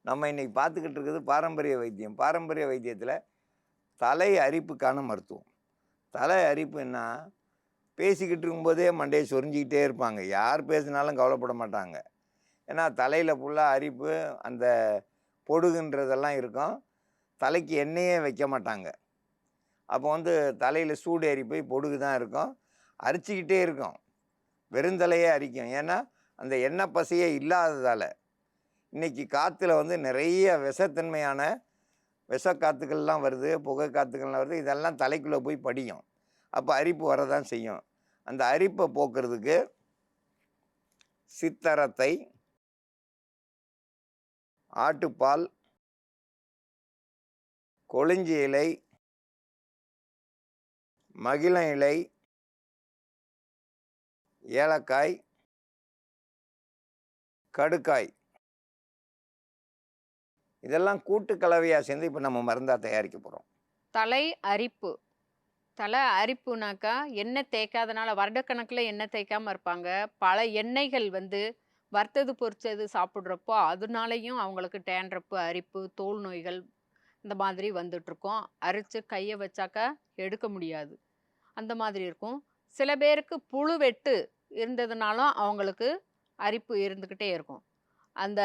நம்ம இன்றைக்கி பார்த்துக்கிட்டு இருக்கிறது பாரம்பரிய வைத்தியம். பாரம்பரிய வைத்தியத்தில் தலை அரிப்புக்கான மருத்துவம். தலை அரிப்புன்னா பேசிக்கிட்டு இருக்கும்போதே மண்டையை சொரிஞ்சிக்கிட்டே இருப்பாங்க. யார் பேசினாலும் கவலைப்பட மாட்டாங்க. ஏன்னா தலையில் ஃபுல்லாக அரிப்பு, அந்த பொடுகுன்றதெல்லாம் இருக்கும். தலைக்கு எண்ணெயே வைக்க மாட்டாங்க. அப்போ தலையில் சூடு ஏறி போய் பொடுகு தான் இருக்கும். அரிச்சிக்கிட்டே இருக்கும். வெறுந்தலையே அரிக்கும். ஏன்னா அந்த எண்ணெய் பசையே இல்லாததால். இன்றைக்கி காற்றுல நிறைய விஷத்தன்மையான விஷக்காற்றுகள்லாம் வருது, புகை காற்றுகள்லாம் வருது. இதெல்லாம் தலைக்குள்ளே போய் படியும். அப்போ அரிப்பு வரதான் செய்யும். அந்த அரிப்பை போக்குறதுக்கு சித்தரத்தை, ஆட்டுப்பால், கொளிஞ்சி இலை, மகிழம் இலை, ஏலக்காய், கடுக்காய், இதெல்லாம் கூட்டு கலவையாக சேர்ந்து இப்போ நம்ம மருந்தாக தயாரிக்க போகிறோம். தலை அரிப்பு. தலை அரிப்புனாக்கா எண்ணெய் தேய்க்காதனால வருடக்கணக்கில் எண்ணெய் தேய்க்காமல் இருப்பாங்க. பல எண்ணெய்கள் வறுத்தது பொரிச்சது சாப்பிட்றப்போ அதனாலையும் அவங்களுக்கு டேண்ட்ரப்பு, அரிப்பு, தோல் நோய்கள் இந்த மாதிரி வந்துட்டுருக்கோம். அரித்து கையை வச்சாக்கா எடுக்க முடியாது, அந்த மாதிரி இருக்கும். சில பேருக்கு புழு வெட்டு இருந்ததுனாலும் அவங்களுக்கு அரிப்பு இருந்துக்கிட்டே இருக்கும். அந்த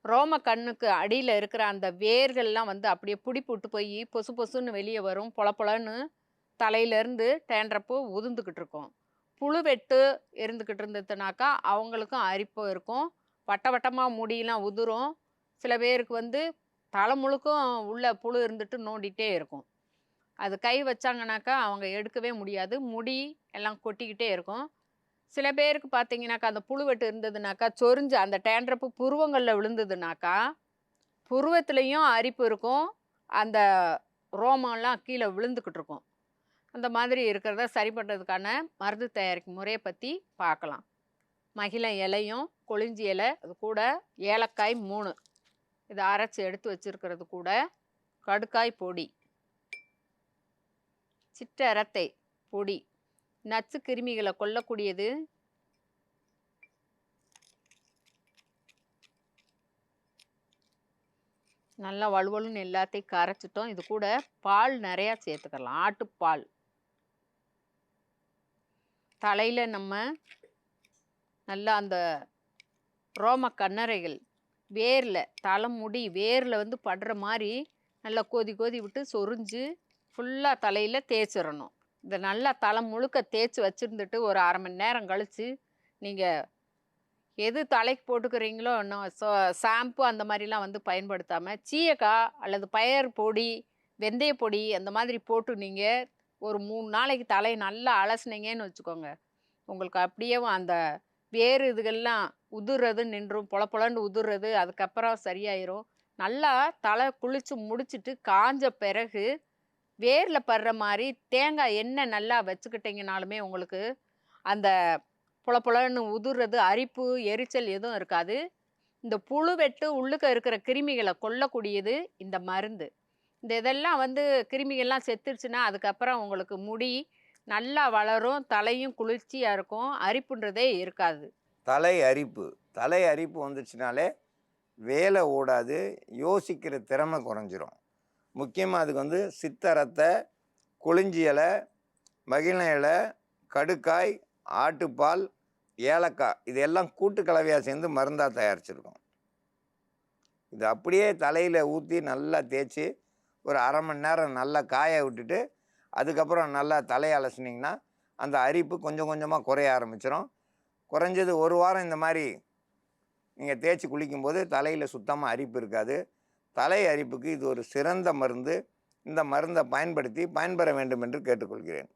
ரோம கண்ணுக்கு அடியில் இருக்கிற அந்த வேர்கள்லாம் அப்படியே புடி போட்டு போய் பொசு பொசுன்னு வெளியே வரும். பொல பொலன்னு தலையிலேருந்து டேண்ட்ரப்பு உதிர்ந்துக்கிட்டு இருக்கும். புழு வெட்டு இருந்துக்கிட்டு இருந்ததுனாக்கா அவங்களுக்கும் அரிப்பு இருக்கும். வட்ட வட்டமாக முடியெல்லாம் உதிரும். சில பேருக்கு தலை முழுக்கும் உள்ள புழு இருந்துட்டு நோண்டிகிட்டே இருக்கும். அது கை வச்சாங்கனாக்கா அவங்க எடுக்கவே முடியாது. முடி எல்லாம் கொட்டிக்கிட்டே இருக்கும். சில பேருக்கு பார்த்தீங்கன்னாக்கா அந்த புழுவெட்டு இருந்ததுனாக்கா சொரிஞ்சு அந்த டேண்ட்ரப்பு புருவங்களில் விழுந்ததுனாக்கா புருவத்துலேயும் அரிப்பு இருக்கும். அந்த ரோமம்லாம் கீழே விழுந்துக்கிட்டு இருக்கும். அந்த மாதிரி இருக்கிறத சரி பண்ணுறதுக்கான மருந்து தயாரிக்கும் முறையை பற்றி பார்க்கலாம். மகிழம் இலையும், கொளிஞ்சி இலை, அது கூட ஏலக்காய் 3 இதை அரைச்சி எடுத்து வச்சுருக்கிறது கூட கடுக்காய் பொடி, சிற்றரத்தை பொடி, நச்சு கிருமிகளை கொல்லக்கூடியது. நல்லா வலுவலுன்னு எல்லாத்தையும் கரைச்சிட்டோம். இது கூட பால் நிறையா சேர்த்துக்கலாம். ஆட்டுப்பால். தலையில் நம்ம நல்லா அந்த ரோம கண்ணறைகள் வேரில், தலைமுடி வேரில் படுற மாதிரி நல்லா கொதி கொதி விட்டு சொரிஞ்சு ஃபுல்லாக தலையில் தேய்ச்சிடணும். இதை நல்லா தலை முழுக்க தேய்ச்சி வச்சுருந்துட்டு ஒரு அரை மணி நேரம் கழித்து நீங்கள் எது தலைக்கு போட்டுக்கிறீங்களோ இன்னும் ஷாம்பு அந்த மாதிரிலாம் பயன்படுத்தாமல் சீயக்காய் அல்லது பயறு பொடி, வெந்தய பொடி அந்த மாதிரி போட்டு நீங்கள் ஒரு 3 நாளைக்கு தலையை நல்லா அலசினீங்கன்னு வச்சுக்கோங்க. உங்களுக்கு அப்படியே அந்த வேறு இதுகள்லாம் உதுறது நின்றும். பொல பொலன்னு உதுறது அதுக்கப்புறம் சரியாயிரும். நல்லா தலை குளித்து முடிச்சுட்டு காஞ்ச பிறகு வேரில் படுற மாதிரி தேங்காய் எண்ணெய் நல்லா வச்சுக்கிட்டிங்கனாலுமே உங்களுக்கு அந்த பொல பொலன்னு உதுறது, அரிப்பு, எரிச்சல் எதுவும் இருக்காது. இந்த புழு வெட்டு உள்ளுக்க இருக்கிற கிருமிகளை கொல்லக்கூடியது இந்த மருந்து. இந்த இதெல்லாம் கிருமிகள்லாம் செத்துருச்சுன்னா அதுக்கப்புறம் உங்களுக்கு முடி நல்லா வளரும், தலையும் குளிர்ச்சியாக இருக்கும், அரிப்புன்றதே இருக்காது. தலை அரிப்பு வந்துச்சுனாலே வேலை ஓடாது, யோசிக்கிற திறமை குறைஞ்சிரும். முக்கியமாக அதுக்கு சித்தரத்தை, கொளிஞ்சி இலை, மகிழம் இலை, கடுக்காய், ஆட்டுப்பால், ஏலக்காய் இதெல்லாம் கூட்டு கலவையாக சேர்ந்து மருந்தாக தயாரிச்சிருக்கோம். இது அப்படியே தலையில் ஊற்றி நல்லா தேய்ச்சி ஒரு அரை மணி நேரம் நல்லா காய விட்டுட்டு அதுக்கப்புறம் நல்லா தலையை அலசினிங்கன்னா அந்த அரிப்பு கொஞ்சம் கொஞ்சமாக குறைய ஆரம்பிச்சிடும். குறைஞ்சது 1 வாரம் இந்த மாதிரி நீங்கள் தேய்ச்சி குளிக்கும்போது தலையில் சுத்தமாக அரிப்பு இருக்காது. தலை அரிப்புக்கு இது ஒரு சிறந்த மருந்து. இந்த மருந்தை பயன்படுத்தி பயன்பெற வேண்டும் என்று கேட்டுக்கொள்கிறேன்.